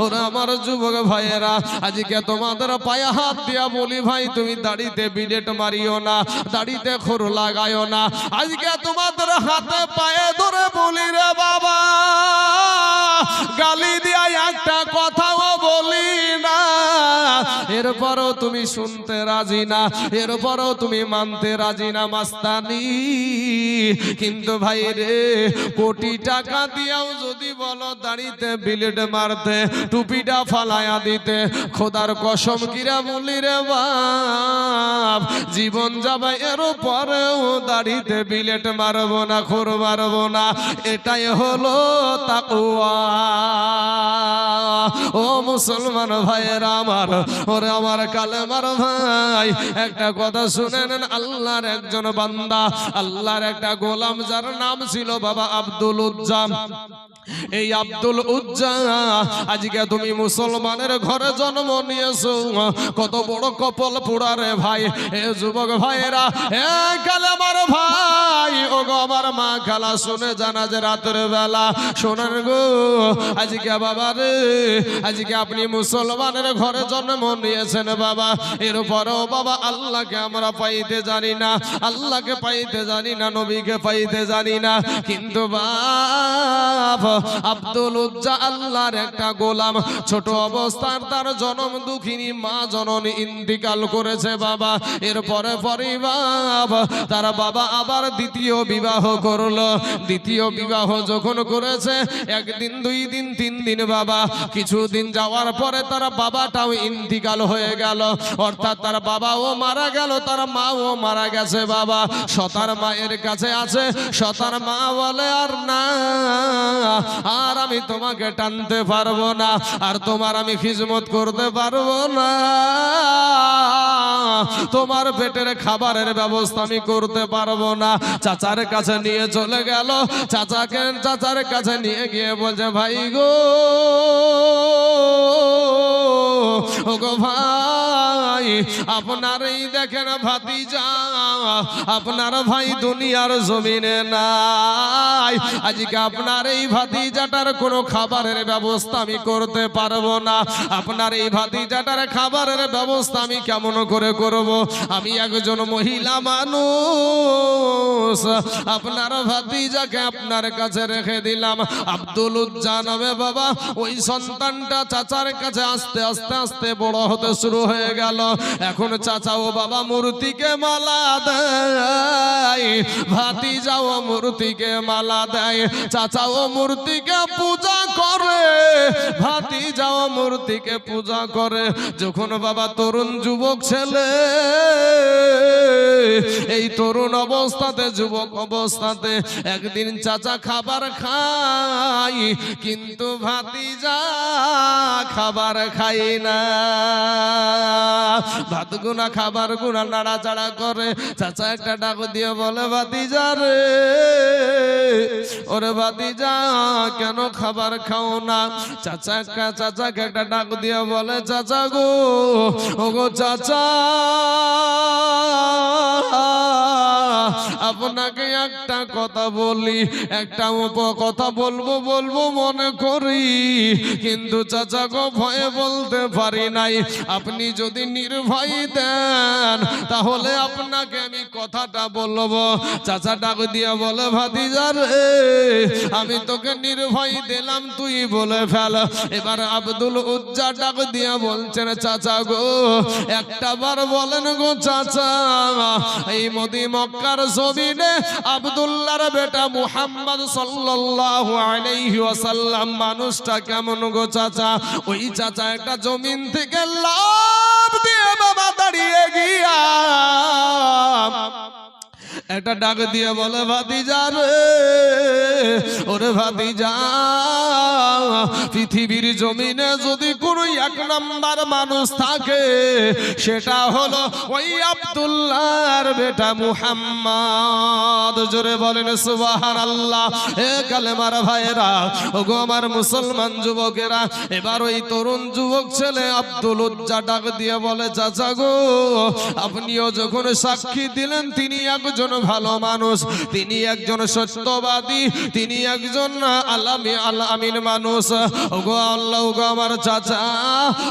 ওরা আমার যুবক ভাইয়েরা, আজকে তোমাদের পায়ে হাত দিয়া বলি ভাই, তুমি দাড়িতে বিলেট মারিও না, দাড়িতে খোর লাগাইও না। আজকে তোমাদের হাতে পায়ে ধরে বলি রে বাবা, গালি দিয়া একটা কথাও বলি না, এরপরও তুমি শুনতে রাজি না, এরপরও তুমি মানতে রাজি না মাস্তানি। কিন্তু ভাই রে, কোটি টাকা দিয়াও যদি বলো দাড়িতে বিলেট মারতে, টুপিটা ফালায়া দিতে, খোদার কসম কিরা বলি রে বাপ, জীবন যাবে এর পরেও দাড়িতে বিলেট মারবো না, খোর মারবো না। এটাই হলো তাকওয়া। ও মুসলমান ভাইয়েরা আমার, ওরে আমার কালেমার ভাই, একটা কথা শুনে নেন। আল্লাহর একজন বান্দা, আল্লাহর একটা গোলাম, যার নাম ছিল বাবা আব্দুল উজ্জা। এই আব্দুল উজ্জা, আজকে তুমি মুসলমানের ঘরে জন্ম নিয়েছো, কত বড় কপাল পোড়া রে ভাই। এ যুবক ভাইয়েরা, এ কালেমার ভাই, ও গো আমার মা খালা, শুনে জানা যে রাতের বেলা শোনেন গো, আজকে বাবা রে, আজকে আপনি মুসলমানের ঘরে জন্ম নিয়েছেন বাবা, এরপরেও বাবা আল্লাহকে আমরা পাইতে জানি না, আল্লাহকে পাইতে জানি না, নবীকে পাইতে জানি না। কিন্তু বাপ আব্দুল উজ্জা আল্লাহর একটা গোলাম, ছোট অবস্থার তার জনম দুঃখিনী মা জননী ইন্তিকাল করেছে বাবা। এরপরে পরিবার তার বাবা আবার দ্বিতীয় বিবাহ করলো। দ্বিতীয় বিবাহ যখন করেছে, একদিন, দুই দিন, তিন দিন বাবা, কিছুদিন যাওয়ার পরে তার বাবাটাও ইন্তিকাল হয়ে গেল, অর্থাৎ তার বাবাও মারা গেল, তার মাও মারা গেছে বাবা। সতার মায়ের কাছে আছে, সতার মা বলে আর না, আর আমি তোমাকে টানতে পারবো না, আর তোমার আমি খিজমত করতে পারবো না, তোমার পেটের খাবারের ব্যবস্থা আমি করতে পারবো না। চাচার কাছে নিয়ে চলে গেল, চাচার কাছে নিয়ে গিয়ে বলছে, ভাই গো, ও গো ভাই, আপনার এই দেখেন ভাতিজা, আপনার ভাই দুনিয়ার জমিনে নাই, আজকে আপনার এই ভাতিজাটার কোনো খাবারের ব্যবস্থা আমি করতে পারবো না। আপনার এই ভাতিজাটার খাবারের ব্যবস্থা আমি কেমন করে করব? আমি একজন মহিলা মানুষ, আপনার ভাতিজাকে আপনার কাছে রেখে দিলাম। আব্দুল উজ্জা নামে বাবা ওই সন্তানটা চাচার কাছে আস্তে আস্তে আস্তে বড় হতে শুরু হয়ে গেল। এখন চাচাও বাবা মূর্তিকে মালা দেয়, ভাতিজাও মূর্তিকে মালা দেয়, চাচাও মূর্তিকে পূজা করে, ভাতিজাও মূর্তিকে পূজা করে। যখন বাবা তরুণ যুবক ছেলে, এই তরুণ অবস্থাতে, যুবক অবস্থাতে একদিন চাচা খাবার খাই, কিন্তু ভাতিজা খাবার খাই না। ভাত গুনা খাবার গুনা নাড়াচাড়া করে। চাচা একটা ডাক দিয়ে বলে, ভাতিজা রে, ওরে ভাতিজা, কেন খাবার খাও না? চাচাকে একটা ডাক দিয়ে বলে, চাচা গো, ও গো চাচা, আপনাকে একটা কথা বলি, একটা কথা বলবো মনে করি, কিন্তু চাচা গো ভয়ে বলতে পারি নাই। আপনি যদি নির্ভয় দেন তাহলে আপনাকে আমি কথাটা বলবো। চাচা ডাক দিয়ে বলে, ভাতিজা রে, আমি তোকে নির্ভয় দিলাম, তুই বলে ফেল। এবার আব্দুল উজ্জা ডাক দিয়ে বলছেন, চাচা গো, একটা বার বলেন গো চাচা, এই মদি মক্কার জমিনে আব্দুল্লাহর বেটা মুহাম্মদ সাল্লাল্লাহু আলাইহি ওয়াসাল্লাম মানুষটা কেমন গো চাচা? ওই চাচা একটা জমিন থেকে লাফ দিয়ে বাবা দাঁড়িয়ে গিয়া একটা ডাক দিয়ে বলে, ভাতিজা রে, ওরে ভাতিজা, পৃথিবীর জমিনে যদি কোনো এক নাম্বার মানুষ থাকে, সেটা হলো ওই আব্দুল্লাহর বেটা মুহাম্মদ। জোরে বলেন সুবহানাল্লাহ। এ কালেমার ভাইরা, ওগো আমার মুসলমান যুবকেরা, এবার ওই তরুণ যুবক ছেলে আব্দুল উজ্জা ডাক দিয়ে বলে, চাচা গো, আপনিও যখন সাক্ষী দিলেন তিনি একজন ভালো মানুষ, তিনি একজন সত্যবাদী, তিনি একজন আলামিন মানুষ, মানুষ। ওগো আল্লাহ, ওগো আমার চাচা,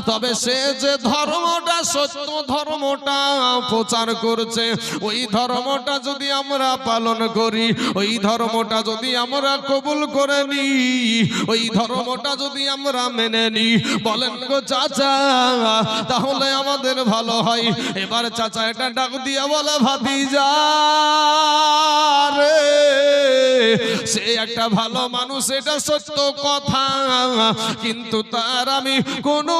তবে সে যে ধর্মটা সত্য ধর্মটা প্রচার করছে, ওই ধর্মটা যদি আমরা পালন করি, ওই ধর্মটা যদি আমরা কবুল করে নিই, ওই ধর্মটা যদি আমরা মেনে নিই, বলেন গো চাচা, তাহলে আমাদের ভালো হয়। এবার চাচা এটা ডাক দিয়ে বলে, ভাতিজা রে, সে একটা ভালো মানুষ, এটা সত্য কথা, কিন্তু তার আমি কোনো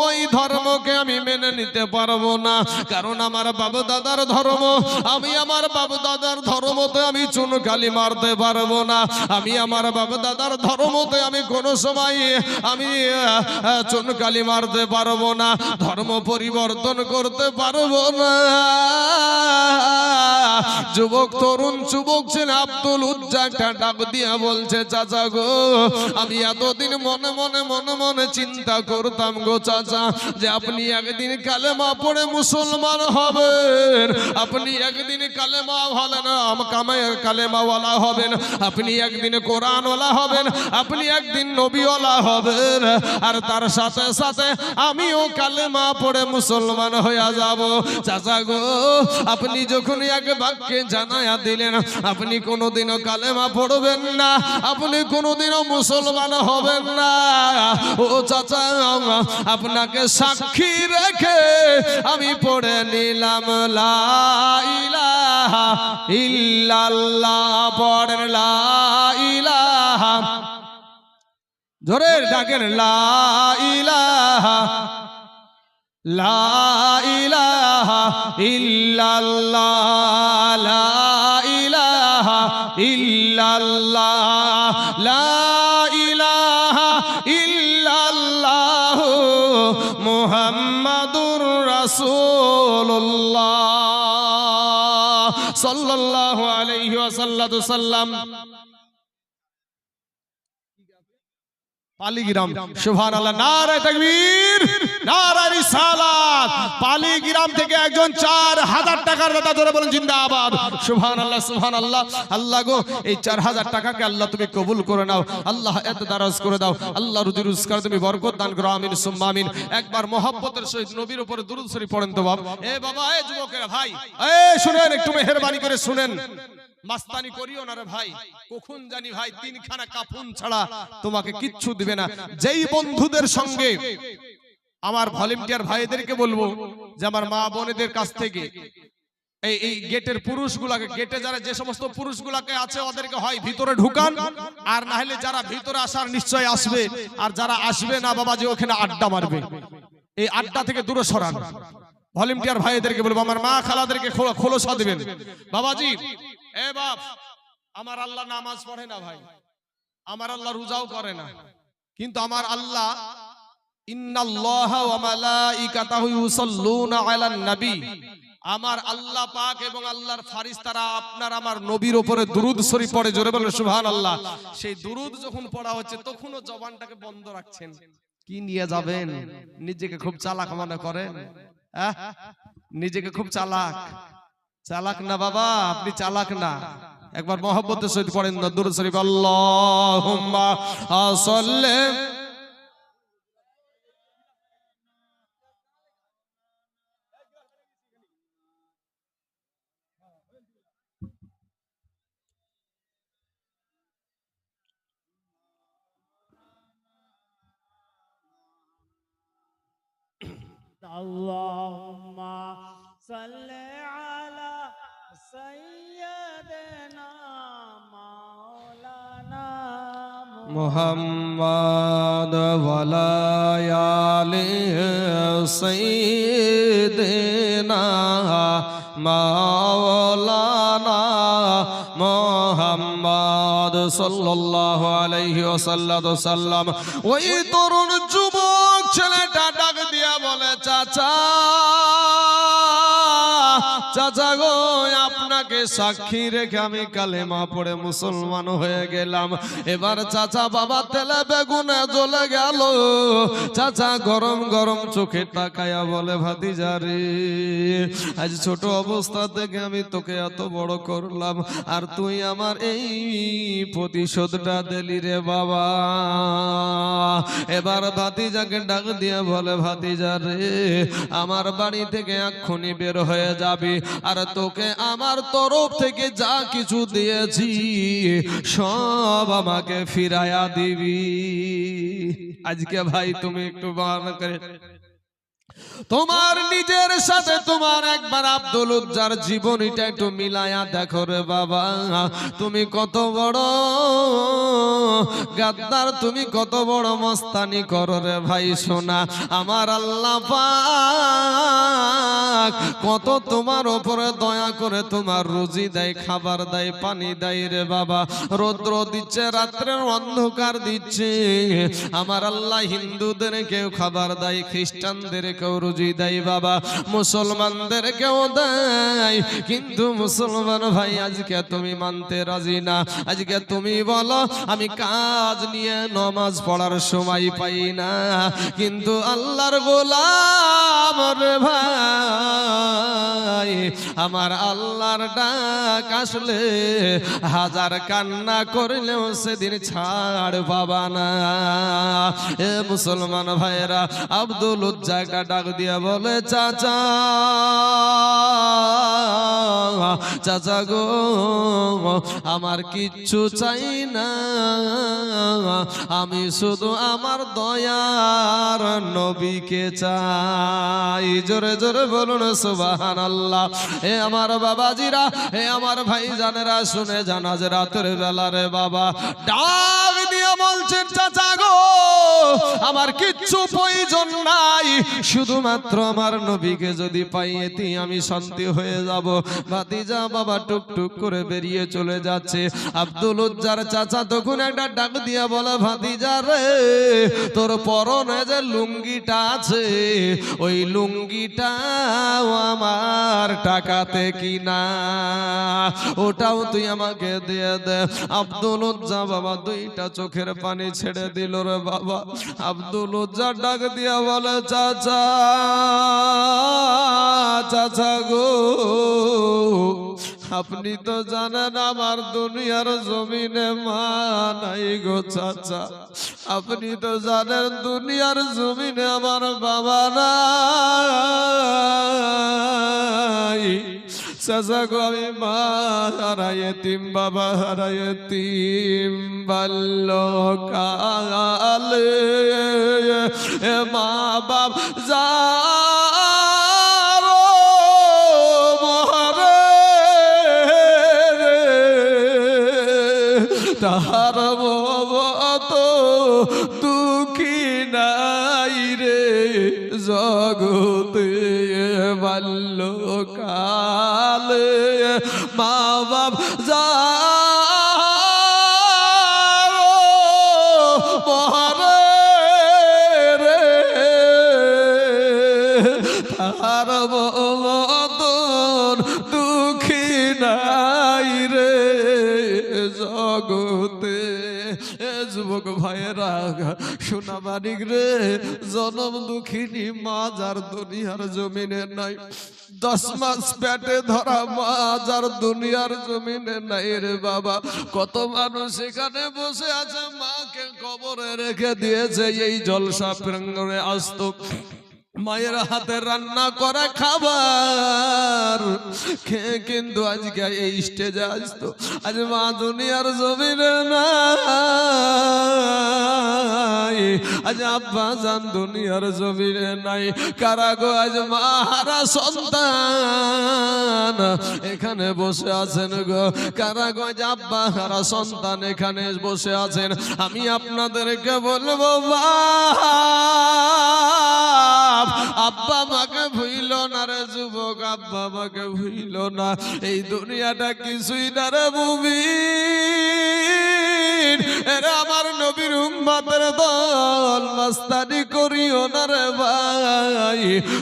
ওই ধর্মকে আমি মেনে নিতে পারবো না। কারণ আমার বাবা দাদার ধর্ম, আমি আমার বাবা দাদার ধর্মতে আমি চুনকালি মারতে পারবো না। আমি আমার বাবা দাদার ধর্মতে আমি কোনো সময় আমি চুনকালি মারতে পারবো না, ধর্ম পরিবর্তন করতে পারবো না। যুবক, তরুণ যুবক ছেলে আব্দুল উজ্জাটা ডাক দিয়া বলছে, চাচা গো, আমি এতদিন মনে মনে মনে মনে চিন্তা করতাম গো চাচা, যে আপনি একদিন কালেমা পড়ে মুসলমান হবেন, আপনি একদিন কালেমা হলেন, কামায়ের কালেমাওয়ালা হবেন, আপনি একদিন কোরআনওয়ালা হবেন, আপনি একদিন নবীওয়ালা হবেন, আর তার সাথে সাথে আমিও কালেমা পড়ে মুসলমান হয়ে যাব। চাচা গো, আপনি যখন এক বাক্যে জানায়া দিলেন আপনি কোনোদিনও কালেমা পড়বেন না, আপনি কোনোদিনও মুসলমান হবেন না, ও চাচা, আপনাকে সাক্ষী রেখে আমি পড়ে নিলাম লা ইলাহা ইল্লাল্লাহ। পড়েন লা ইলাহা, জোরে ডাকেন লা ইলাহা লা ইলাহা ইল্লাল্লাহ, লা ইলাহা ইল্লাল্লাহ, লা ইলাহা ইল্লাল্লাহ মুহাম্মাদুর রাসূলুল্লাহ সাল্লাল্লাহু আলাইহি ওয়াসাল্লাম। পালিগ্রাম, সুবহানাল্লাহ, নারে তাকবীর, নারে রিসালাত। পালিগ্রাম থেকে একজন 4000 টাকার দাতা, ধরে বলেন জিন্দাবাদ, সুবহানাল্লাহ, সুবহানাল্লাহ। আল্লাহ গো, এই 4000 টাকাকে আল্লাহ তুমি কবুল করে নাও, আল্লাহ এত দারাজ করে দাও, আল্লাহ রুজি রোজগার তুমি বরকত দান করো, আমিন সুম্মা আমিন। একবার মহব্বতের সহিত নবীর উপরে দুরূদ শরীফ পড়েন তো বাবা। এ বাবা, এ যুবকেরা, ভাই, এ শুনেন, একটু মেহেরবানি করে শুনেন, মাস্তানি করিও না রে ভাই, কখন জানি ভাই তিনখানা কাফন ছাড়া তোমাকে কিচ্ছু দিবে না। যেই বন্ধুদের সঙ্গে আমার ভলেন্টিয়ার ভাইদেরকে বলবো যে আমার মা বোনেদের কাছ থেকে এই গেটের পুরুষগুলাকে, গেটে যারা যে সমস্ত পুরুষগুলাকে আছে ওদেরকে হয় ভিতরে ঢুকান, আর না হলে যারা ভিতরে আসার নিশ্চয় আসবে, আর যারা আসবে না বাবা যে ওখানে আড্ডা মারবে, এই আড্ডা থেকে দূরে সরান। ভলেন্টিয়ার ভাইদেরকে বলবো, আমার মা খালাদেরকে খোলসা দিবেন। বাবাজি, এ বাপ, আমার আল্লাহ নামাজ পড়ে না ভাই, আমার আল্লাহ রোজাও করে না, কিন্তু আমার আল্লাহ ইন্নাল্লাহা ওয়া মালাইকাতাহু ইউসাল্লুনা আলান নবী, আমার আল্লাহ পাক এবং আল্লাহর ফেরেশতারা আপনার আমার নবীর উপরে দুরূদ শরীফ পড়ে, জোরে বলেন সুবহানাল্লাহ। সেই দুরূদ যখন পড়া হচ্ছে তখনও জবানটাকে বন্ধ রাখছেন। কি নিয়ে যাবেন? নিজেকে খুব চালাক মনে করেন? নিজেকে খুব চালাক? চালাক না বাবা, আপনি চালাক না। একবার মহব্বতের সহিত পড়েন না দুরূদ শরীফ, আল্লাহুম্মা সাল্লি اللهم صل على سيدنا مولانا محمد وعلى آل سيدنا مولانا محمد সাল্লাল্লাহু আলাইহি ওয়াসাল্লাম। ওই তরুণ যুবক ছেলেটা ডাক দিয়া বলে, চাচা, চাচা গো, আপনার আপনাকে সাক্ষী রেখে আমি কালেমা পড়ে মুসলমান হয়ে গেলাম। এবার চাচা বাবা তেলে বেগুনে জ্বলে গেল। চাচা গরম গরম চোখে তাকায়া বলে, ভাতিজা রে, আজ ছোট অবস্থা থেকে আমি তোকে এত বড় করলাম, আর তুই আমার এই প্রতিশোধটা দিলি রে বাবা। এবার ভাতিজাকে ডাক দিয়ে বলে, ভাতিজা রে, আমার বাড়ি থেকে এক্ষুনি বের হয়ে যাবি, আর তোকে আমার তরফ থেকে যা কিছু দিয়েছি সব আমাকে ফিরায়া দিবি। আজকে ভাই তুমি একটু বাহানা করে তোমার নিজের সাথে তোমার একবার আব্দুল উজ্জার জীবনীটা একটু মিলায়া দেখো রে বাবা। তুমি কত বড় গাদ্দার, তুমি কত বড় মস্তানি করো রে ভাই সোনা। আমার আল্লাহ পাক কত তোমার উপরে দয়া করে তোমার রুজি দেয়, খাবার দেয়, পানি দেয় রে বাবা। রৌদ্র দিচ্ছে, রাত্রের অন্ধকার দিচ্ছে। আমার আল্লাহ হিন্দুদের কেউ খাবার দেয়, খ্রিস্টানদের কেউ রুজি দেয় বাবা, মুসলমানদের কেউ দেয়। কিন্তু মুসলমান ভাই আজকে তুমি মানতে রাজি না। আজকে তুমি বলো আমি কাজ নিয়ে নামাজ পড়ার সময় পাই না, কিন্তু আল্লাহর গোলাম রে ভাই, আমার আল্লাহর ডাক আসলে হাজার কান্না করলেও সেদিন ছাড় পাবা না। এ মুসলমান ভাইরা, আব্দুল উজ্জাকে ডাক দিয়া বলে, চাচা, চাচা গো, আমার কিচ্ছু চাই না, আমি শুধু আমার দয়ার নবীকে চাই। জোরে জোরে বলুন সুবহানাল্লাহ। এ আমার বাবাজিরা, এ আমার ভাই জানেরা, শুনে জানা যে রাতের বেলা রে বাবা ডাক দিয়ে বলছেন, চাচা গো, আমার কিচ্ছু প্রয়োজন নাই, শুধুমাত্র আমার নবীকে যদি পাই এতেই আমি শান্তি হয়ে যাব। ভাতিজা বাবা টুকটুক করে বেরিয়ে চলে যাচ্ছে। আব্দুল উজ্জার চাচা তখন একটা ডাক দিয়া বলে, ভাতিজা রে, তোর পরনে যে লুঙ্গিটা আছে, ওই লুঙ্গিটাও আমার টাকাতে কিনা, ওটাও তুই আমাকে দিয়ে দে। আব্দুল উজ্জা বাবা দুইটা চোখের পানি ছেড়ে দিল রে বাবা। আব্দুল উজ্জা ডাক দিয়া বলে, চাচা, চাচা গো, আপনি তো জানেন আমার দুনিয়ার জমিনে মা নাই গো চাচা, আপনি তো জানেন দুনিয়ার জমিনে আমার বাবা নাই। চাচা গো, আমি মা হারাই এতিম, বাবা হারাই এতিম, বাল্যকালে মা বাপ যা তাহার মত দুঃখী নাই রে জগতে, বাল্যকালে মা বাপ যা মরে রে, তাহার মতন দুঃখী নাই রে জগতে। যুবক ভাইয়েরা, সোনা মানিক রে, জনম দুঃখিনী মা যার দুনিয়ার জমিনে নাই, 10 মাস পেটে ধরা মা যার দুনিয়ার জমিনে নাই রে বাবা। কত মানুষ এখানে বসে আছে, মাকে কবরে রেখে দিয়েছে এই জলসা প্রাঙ্গণে আসতো, মায়ের হাতে রান্না করা খাবার খেয়ে কিন্তু আজকে এই স্টেজে আসতো। আজ মা দুনিয়ার জমিনে নাই, আজ আব্বা জান দুনিয়ার জমিনে নাই। কারা গো আজ মা হারা সন্তান এখানে বসে আছেন গো? কারা গো আজ আব্বা হারা সন্তান এখানে বসে আছেন? আমি আপনাদেরকে বলবো, আব্বা মাকে ভুইল না রে যুবক, আব্বা মাকে ভুইল না। এই দুনিয়াটা কিছুই না রে মুমিন। আলামিন এরে আমার নবীর উম্মতের দল মাস্তানি করিও না রে ভাই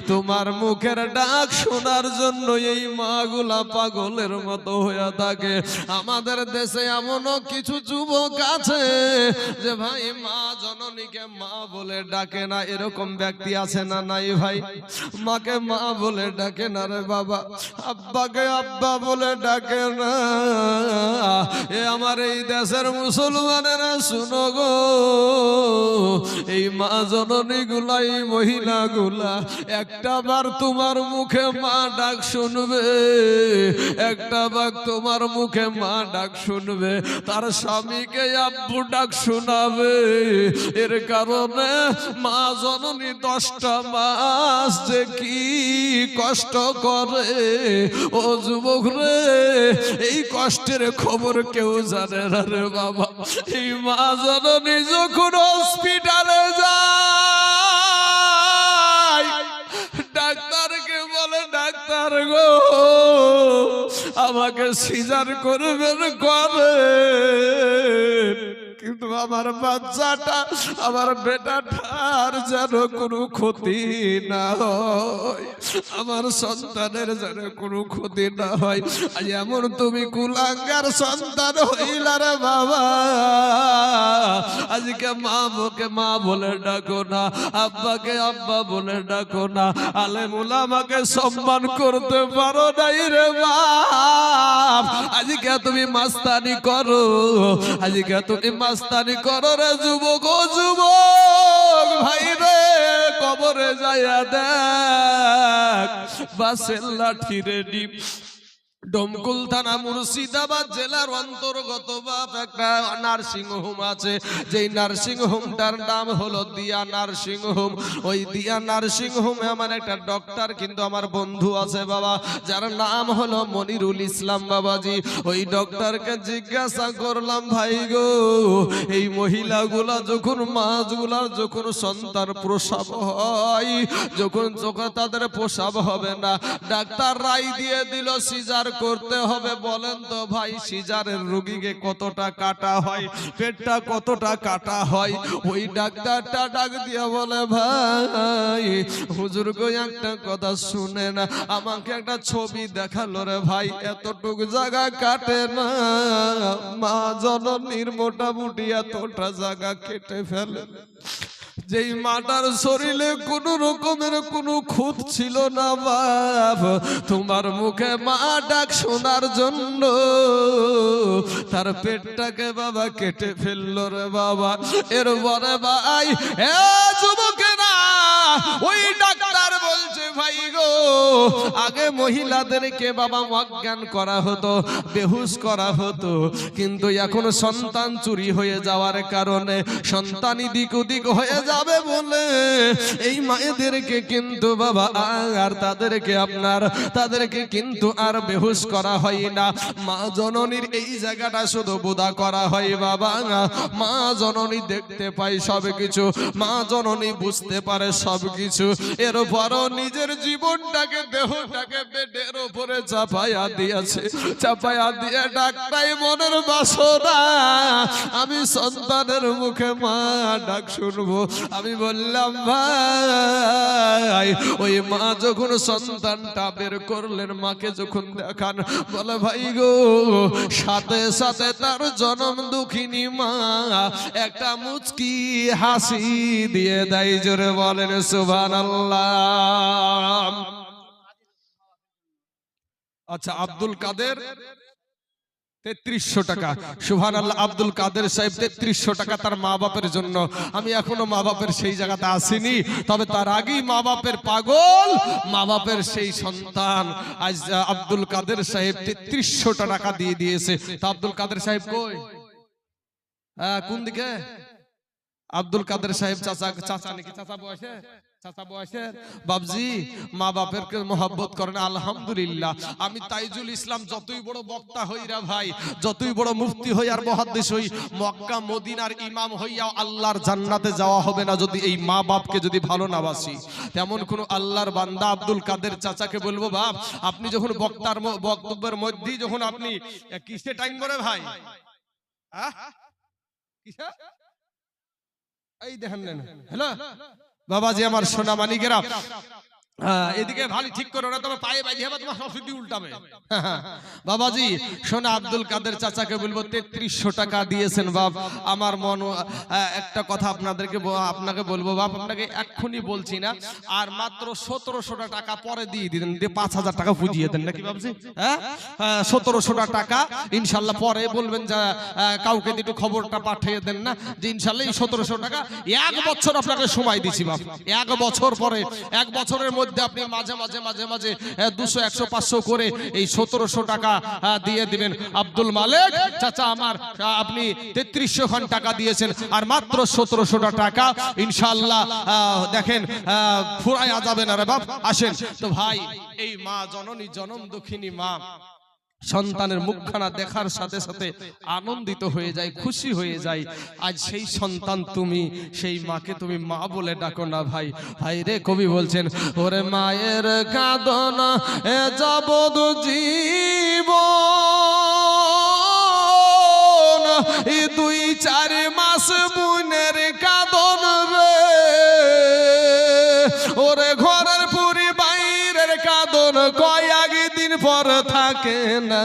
তোমার মুখের ডাক শোনার জন্য এই মাগুলা পাগলের মতো হয়ে থাকে আমাদের দেশে এমনও কিছু যুবক আছে যে ভাই মা জননীকে মা বলে ডাকে না এরকম ব্যক্তি আছে না নাই ভাই মাকে মা বলে ডাকে না রে বাবা আব্বাকে আব্বা বলে ডাকে না এ আমার এই দেশের মুসলমানেরা শুনো গো এই মা জননী গুলা এই মহিলা গুলা একটা বার তোমার মুখে মা ডাক শুনবে একটা বার তোমার মুখে মা ডাক শুনবে তার স্বামীকে আব্বু ডাক শোনাবে এর কারণে মা জননী 10টা মাস যে কি কষ্ট করে ও যুবক রে এই কষ্টের খবর কেউ জানে না রে বাবা এই মা জননী যখন হসপিটালে যায় ডাক্তারকে বলে ডাক্তার গো আমাকে সিজার করবেন করে কিন্তু আমার বাচ্চাটা আমার বেটাটার যেন কোনো ক্ষতি না হয় আমার সন্তানের যেন কোনো ক্ষতি না হয় আজ এমন তুমি কুলাঙ্গার সন্তান হইলা রে বাবা আজকে মা বকে মা বলে ডাকো না আব্বাকে আব্বা বলে ডাকো না আলেম উলামাকে সম্মান করতে পারো নাই রে বাপ আজকে তুমি মাস্তানি করো আজকে তুমি মাস্তানি করো রে যুবক ও যুবক ভাই রে কবরে যাইয়া দেখ বাসের লাঠি রেডি ডমকুল থানা মুর্শিদাবাদ জেলার অন্তর্গত বাপ একটা নার্সিং হোম আছে যেই নার্সিং হোমটার নাম হলো দিয়া নার্সিং হোম ওই দিয়া নার্সিং হোমে আমার একটা ডক্টর কিন্তু আমার বন্ধু আছে বাবা যার নাম হলো মনিরুল ইসলাম বাবাজি ওই ডক্টরকে জিজ্ঞাসা করলাম ভাই গো এই মহিলাগুলা যখন মাছগুলার যখন সন্তান প্রসব হয় যখন তাদের প্রসব হবে না ডাক্তার রায় দিয়ে দিল সিজার করতে হবে বলেন তো ভাই সিজারের রোগীকে কতটা কাটা হয় পেটটা কতটা কাটা হয় ওই ডাক্তারটা ডাক দিয়ে বলে ভাই হুজুর গো একটা কথা শুনে না আমাকে একটা ছবি দেখালো রে ভাই এতটুকু জায়গা কাটে না মা জননীর মোটামুটি এতটা জায়গা কেটে ফেলে যেই মাটার শরীরে কোন রকমের কোন খুঁত ছিল না বাপ তোমার মুখে মা ডাক শোনার জন্য তার পেটটাকে বাবা কেটে ফেললো রে বাবা এরপরে ভাই এ যুবকেরা ওই ডাক্তার বলছে ভাই গো আগে মহিলাদেরকে বাবা অজ্ঞান করা হতো বেহুশ করা হতো কিন্তু এখন সন্তান চুরি হয়ে যাওয়ার কারণে সন্তান দিক ওদিক হয়ে যাবে বলে এই মায়েদেরকে কিন্তু বাবা আর তাদেরকে কিন্তু আর বেহুশ করা হয় না মা জননীর এই জায়গাটা শুধু বোধা করা হয় বাবা মা জননী দেখতে পায় সব কিছু মা জননী বুঝতে পারে সবকিছু এরপরও নিজের জীবনটাকে দেহটাকে বেডের উপরে চাপাইয়া দিয়েছে চাপাইয়া দিয়ে ডাকটাই মনের বাসনা আমি সন্তানের মুখে মা ডাক শুনবো আমি বললাম ভাই ওই মা যখন সন্তানটা বের করলেন মাকে যখন দেখান বলে ভাই গো সাথে সাথে তার জনম দুঃখিনী মা একটা মুচকি হাসি দিয়ে দেয় জোরে বলেন সুবহানাল্লাহ আচ্ছা আব্দুল কাদের 3300 টাকা সুবহানাল্লাহ আব্দুল কাদের সাহেব 3300 টাকা তার মা বাপের জন্য আমি এখনো মা বাপের সেই জায়গাতে আসিনি তবে তার আগেই মা বাপের পাগল মা বাপের সেই সন্তান আজ আব্দুল কাদের সাহেব 3300 টাকা দিয়ে দিয়েছে তা আব্দুল কাদের সাহেব কই কোন দিকে আব্দুল কাদের সাহেব চাচা নাকি চাচা বয়সে বাবজি মা বাপেরকে মহব্বত করেন আলহামদুলিল্লাহ আমি তাইজুল ইসলাম যতই বড় বক্তা হইরা ভাই যতই বড় মুফতি হই আর মুহাদ্দিস হই মক্কা মদিনার ইমাম হইয়া আল্লাহর জান্নাতে যাওয়া হবে না যদি এই মা বাপকে যদি ভালো না বাসি তেমন কোন আল্লাহর বান্দা আব্দুল কাদের চাচাকে বলবো বাপ আপনি যখন বক্তব্যের মধ্যেই যখন আপনি কিসে টাইম করে ভাই এই দেখেন হ্যালো বাবাজি আমার সোনা মানিকেরা, এদিকে ভালো ঠিক করো না, তবে পায়ে বাইরে হবে তোমার সবসিডি উল্টাবে। বাবাজি সোনা আব্দুল কাদের চাচাকে বলবো 3300 টাকা দিয়েছেন বাপ। আমার মন একটা কথা আপনাকে বলবো বাপ, আপনাকে এক্ষুনি বলছি না, আর মাত্র 1700 টাকা পরে দিয়ে দিবেন, 5000 টাকা বুঝিয়ে দেন নাকি বাবজি? হ্যাঁ 1700 টাকা ইনশাল্লাহ পরে বলবেন যে কাউকে একটু খবরটা পাঠিয়ে দেন না, যে ইনশাল্লাহ এই 1700 টাকা 1 বছর আপনাকে সময় দিছি বাপ। 1 বছর পরে 1 বছরের মধ্যে আপনি মাঝে মাঝে 200 100 500 করে এই 1700 টাকা দিয়ে দিবেন। আব্দুল মালিক চাচা আমার, আপনি 3300 টাকা দিয়েছেন, আর মাত্র 1700 টাকা ইনশাআল্লাহ দেখেন ফুরায়া যাবে না রে বাপ। আসেন তো ভাই, এই মা জননী জনম দুঃখিনী মা সন্তানের মুখখানা দেখার সাথে সাথে আনন্দিত হয়ে যায়, খুশি হয়ে যায়। আজ সেই সন্তান তুমি, সেই মাকে তুমি মা বলে ডাকো না ভাই। ভাই রে কবি বলছেন, ওরে মায়ের কাঁদন এ যাবদ জীবন, এই 2-4 মাস বুনের কাঁদন রে, ওরে ঘরের পুরি বাইরের কাঁদন কয়েকদিন পর থাকে না,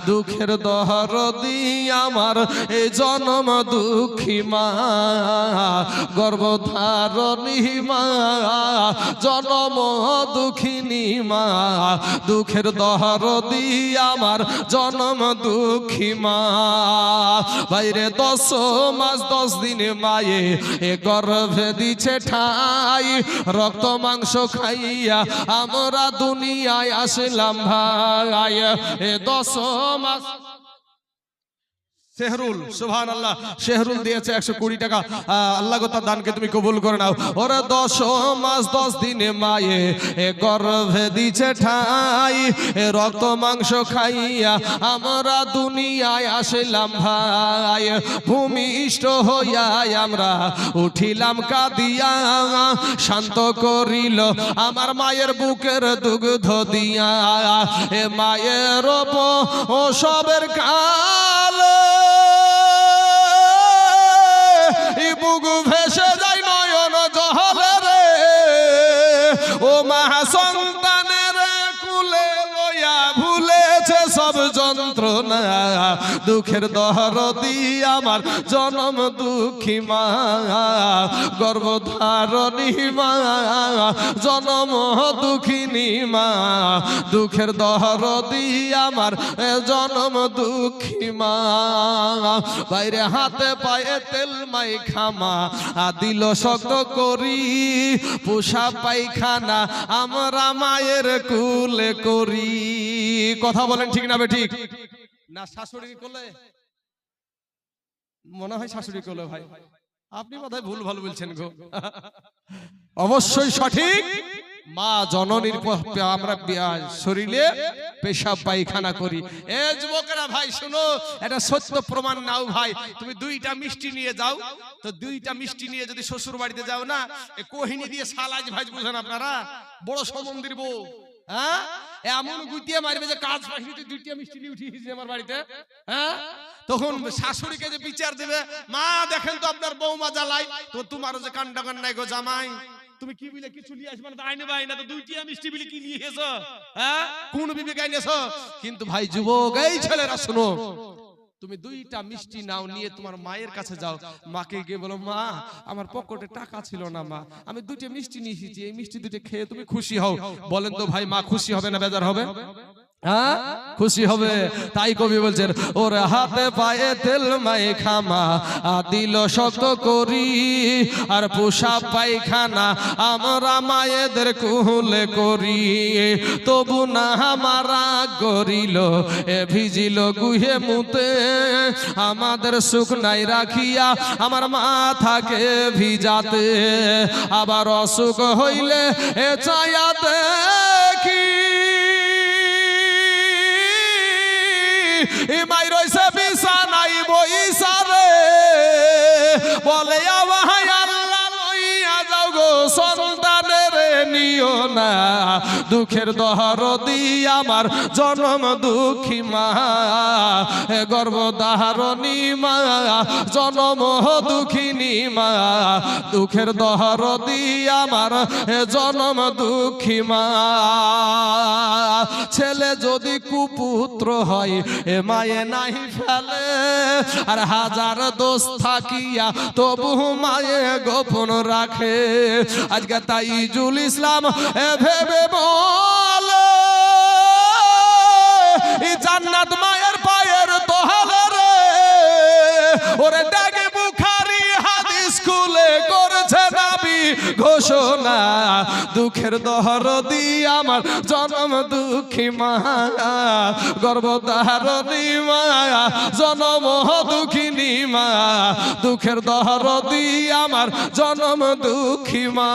দুঃখের দরদি আমার এই জনম দুঃখী মা, গর্ভধারণী মা, জনম দুঃখিনী মা, দুঃখের দরদি আমার জনম দুঃখী মা। বাইরে 10 মাস 10 দিন মায়ে এ গর্ভে দিছে ঠাই, রক্ত মাংস খাইয়া আমরা দুনিয়ায় আসলাম ভাই। এ 10 মাস সেহরুল সুবহানাল্লাহ, সেহরুল দিয়েছে 120 টাকা। আল্লাহ গো তার দানকে তুমি কবুল করে নাও। ওরে 10 মাস 10 দিনে মায়ে এ গর্ভে দিছে ঠাই, এ রক্ত মাংস খাইয়া আমরা দুনিয়ায় আসলাম ভাই। ভূমিষ্ঠ হইয়া আমরা উঠিলাম কাঁদিয়া, শান্ত করিল আমার মায়ের বুকের দুগ্ধ দিয়া, এ মায়ের ও সবের কাল বুক ভেসে যায় নয়ন জহলে রে, ও মা সন্তানের কুলে লইয়া ভুলেছে সব যন্ত্রণা, দুঃখের দরদি আমার জনম দুঃখী মা, গর্ভধারণী মা, জনম দুঃখিনী মা, দুঃখের দরদি আমার জনম দুঃখী মা। বাইরে হাতে পায়ে তেল মাই খামা দিল শক্ত করি, পোষা পায়খানা আমরা মায়ের কুলে করি। কথা বলেন ঠিক না ঠিক না? শাশুড়ি কোলে মনে হয়, শাশুড়ি কোলে ভাই আপনি বোধহয় ভুল ভাল বলছেন গো। অবশ্যই সঠিক, মা জননীর আমরা শরীরে পেশাব পায়খানা করি। এ যুবকেরা ভাই শুনো, এটা সত্য প্রমাণ নাও ভাই। তুমি 2টা মিষ্টি নিয়ে যাও, তো 2টা মিষ্টি নিয়ে যদি শ্বশুর বাড়িতে যাও না, কোহিনী দিয়ে সালাজ ভাই বুঝেন আপনারা, বড় সমন্দির বউ হ্যাঁ এমন গুটিয়ে মারবে যে কাজ পাখি 2টা মিষ্টি নিয়ে উঠিয়েছি আমার বাড়িতে। হ্যাঁ তখন শাশুড়িকে যে বিচার দেবে, মা দেখেন তো আপনার বৌমা জ্বালাই, তো তোমারও যে কান্ডা কান্নাই গো জামাই, তুমি কি বিলে কিছু নিয়ে আসবে না, আইনে ভাই না তো 2টা মিষ্টি বিলে কি নিয়ে এসো? হ্যাঁ কোন বিবেক আইনেছো? কিন্তু ভাই যুবক এই ছেলেরা শুনো, তুমি 2টা মিষ্টি নাও, নিয়ে তোমার মায়ের কাছে যাও, মাকে গিয়ে বলো, মা আমার পকেটে টাকা ছিল না, মা আমি 2টা মিষ্টি নিয়ে এসেছি, এই মিষ্টি 2টা খেয়ে তুমি খুশি হও। বলেন তো ভাই মা খুশি হবে না বেজার হবে? হ্যাঁ খুশি হবে। তাই কবি বলছেন, ওর হাতে পায়ে তেল মায়ে খামা দিল শক্ত করি, আর পোষা পায়খানা আমরা মায়েদের কুলে করি, তবু না আমারা করিল এ ভিজিল গুহে মুতে, আমাদের সুখ নাই রাখিয়া আমার মাথাকে ভিজাতে, আবার অসুখ হইলে এ চায়া দেখি মাই রইছে বিছানাই বইসারে, বলে আল্লাহ লইয়া যাও গো সন্তানের নিও না দুঃখের দরদি আমার জনম দুঃখী মা গর্ভধারণী মা জনম দুঃখিনী মা দুঃখের দরদি আমার জনম দুঃখী মা ছেলে যদি কুপুত্র হয় এ মায়ে নাহি ফেলে আর হাজার দোষ থাকিয়া তবু মায়ে গোপন রাখে আজকে তাইজুল ইসলাম ভেবে বলে জান্নাত মায়ের পায়ের তলে রে ওরে ডাকে বুখারী হাদিস খুলে করেছে নবী ঘোষণা দুঃখের দরদি আমার জনম দুঃখী মা গর্ভধারণী মা জনম দুঃখিনী মা দুঃখের দরদি আমার জনম দুঃখী মা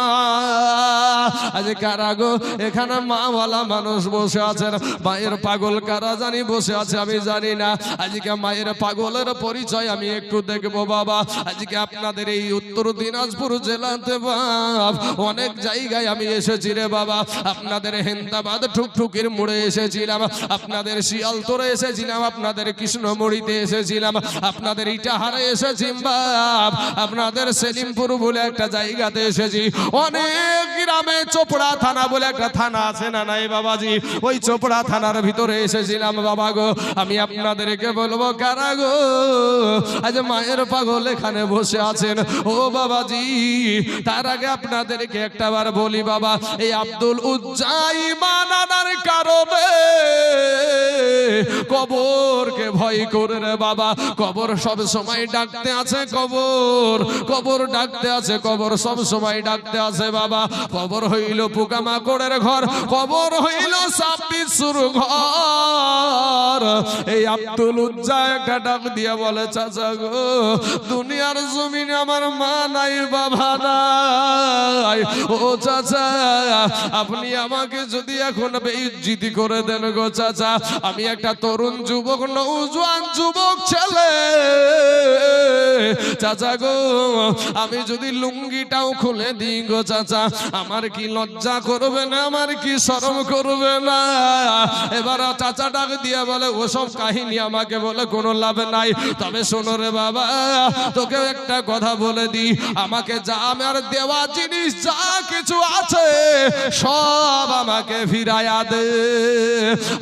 আজ কারা গো এখানে মাওয়ালা মানুষ বসে আছেন মায়ের পাগল কারা জানি বসে আছে আমি জানি না আজকে মায়ের পাগলের পরিচয় আমি একটু দেখবো বাবা আজকে আপনাদের এই উত্তর দিনাজপুর জেলাতে বাপ অনেক জায়গায় আমি এসেছি রে বাবা আপনাদের হেন্দাবাদ ঠুকঠুকির মোড়ে এসেছিলাম আপনাদের শিয়ালতরে এসেছিলাম আপনাদের কৃষ্ণমুড়িতে এসেছিলাম আপনাদের ইটাহারে এসেছি বাপ আপনাদের সেলিমপুর বলে একটা জায়গাতে এসেছি অনেক গ্রামে চোপড়া থানা বলে একটা থানা আছে না নাই বাবাজি ওই চোপড়া থানার ভিতরে এসেছিলাম বাবা গো আমি আপনাদেরকে বলবো কারা গো আজ মায়ের পাগল এখানে বসে আছেন ও বাবাজি তার আগে আপনাদেরকে একটাবার বলি বাবা এই আব্দুল উজ্জাই মানার কারণে কবরকে ভয় করে রে বাবা কবর সব সময় ডাকতে আছে কবর কবর ডাকতে আছে কবর সব সময় ডাকতে আছে বাবা কবর হইল পোকামাকড়ের ঘর কবর হইল সাপ বিচ্ছুর ঘর এই আব্দুল উজ্জা একটা ডাক দিয়ে বলে চাচা গো দুনিয়ার জমিনে আমার মা নাই বাবা নাই ও চাচা আপনি আমাকে যদি এখন বেইজ্জতি করে দেন গো চাচা আমি একটা তরুণ যুবক নওজোয়ান যুবক ছেলে চাচা গো আমি যদি লুঙ্গিটাও খুলে দিই গো চাচা আমার কি লজ্জা করবে না আমার কি শরম করবে না এবার চাচা ডাক দিয়ে বলে ওসব কাহিনী আমাকে বলে কোনো লাভ নাই তবে শোনো রে বাবা তোকে একটা কথা বলে দি আমাকে যা আমার দেওয়া জিনিস যা কিছু আছে সব আমাকে ফিরায়া দে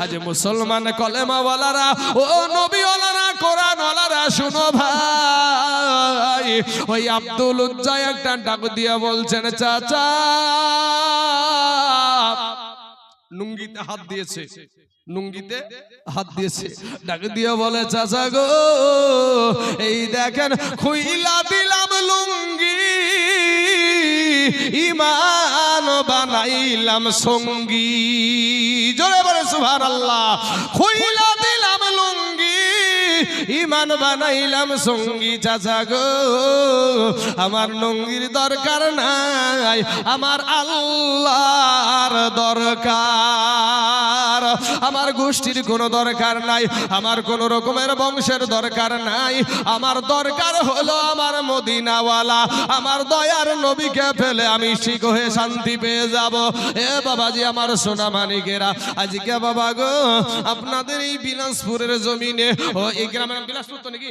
আজ মুসলমান কলেমাওয়ালারা ও নবীওয়ালারা কোরআনওয়ালারা শুনো ভাই ওই আব্দুল উজ্জা একটা ডাক দিয়ে বলছেন চাচা লুঙ্গিতে হাত দিয়েছে লুঙ্গিতে হাত দিয়েছে ডাক দিয়ে বলে চাচা গো এই দেখেন খুইলা দিলাম লুঙ্গি ইমান বানাইলাম সঙ্গী জোরে বলে সুবহানাল্লাহ খুইলা দিলাম লুঙ্গি ইমান বানাইলাম সঙ্গী চাচা গো আমার লুঙ্গির দরকার নাই আমার আল্লাহর দরকার আমার গোষ্ঠীর কোনো দরকার নাই আমার কোন রকমের বংশের দরকার নাই আমার দরকার হলো আমার মদিনাওয়ালা আমার দয়ার নবীকে পেলে আমি ঠিক হয়ে শান্তি পেয়ে যাব এ বাবাজি আমার সোনা মানিকেরা আজকে বাবা গো আপনাদের এই বিলাসপুরের জমিনে ও এই গ্রামের বিলাসপুর তো নাকি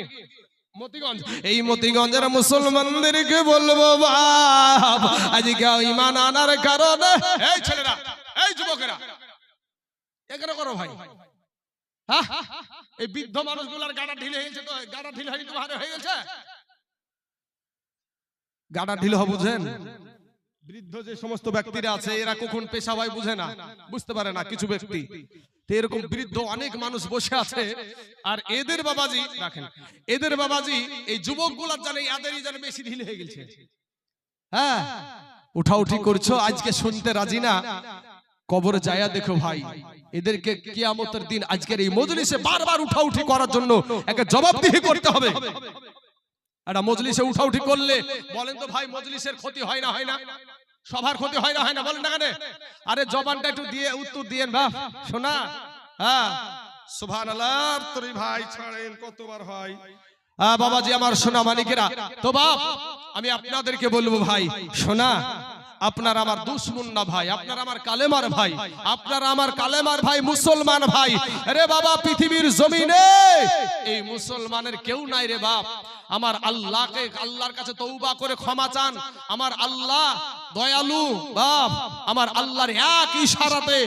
মতিগঞ্জ এই মতিগঞ্জের মুসলমানদেরকে বলবো বাপ আজকে ঈমান আনার কারণে এই ছেলেরা এই যুবকেরা এখানে করো ভাই এই বৃদ্ধ মানুষগুলার গাড়া ঢিলে হয়েছে তো গাড়া ঢিলে হয়ে তোমার হয়ে গেছে গাড়া ঢিলে হবে বুঝেন বৃদ্ধ যে সমস্ত ব্যক্তিরা আছে এরা কখন পেশা হয় বুঝে না বুঝতে পারে না কিছু ব্যক্তি এরকম বৃদ্ধ অনেক মানুষ বসে আছে আর এদের বাবাজি রাখেন এদের বাবাজি এই যুবকগুলার জানে এদেরই জানে বেশি ঢিলে হয়ে গেছে হ্যাঁ উঠাউঠি করছো আজকে শুনতে রাজি না কবরে যায়া দেখো ভাই এদেরকে কিয়ামতের দিন আজকের এই মজলিসে বারবার উঠাউঠি করার জন্য একটা জবাবদিহি করতে হবে একটা মজলিসে উঠাউঠি করলে বলেন তো ভাই মজলিসের ক্ষতি হয় না সবার ক্ষতি হয় না বলেন না কেন আরে জবানটা একটু দিয়ে উত্তর দিয়েন বাপ শোনা হ্যাঁ সুবহানাল্লাহ তোরে ভাই ছাড়েন কতবার হয় বাবাজি আমার সোনা মানিকেরা তো বাপ আমি আপনাদেরকে বলবো ভাই শোনা আপনার আমার দুশমন না ভাই, আপনার আমার কালেমার ভাই, আপনার আমার কালেমার ভাই মুসলমান ভাই। আরে বাবা পৃথিবীর জমিনে এই মুসলমানের কেউ নাই রে বাপ। আমার আল্লাহকে, আল্লাহর কাছে তওবা করে ক্ষমা চান। আমার আল্লাহ দয়ালু বাপ, আমার আল্লাহর এক ইশারাতে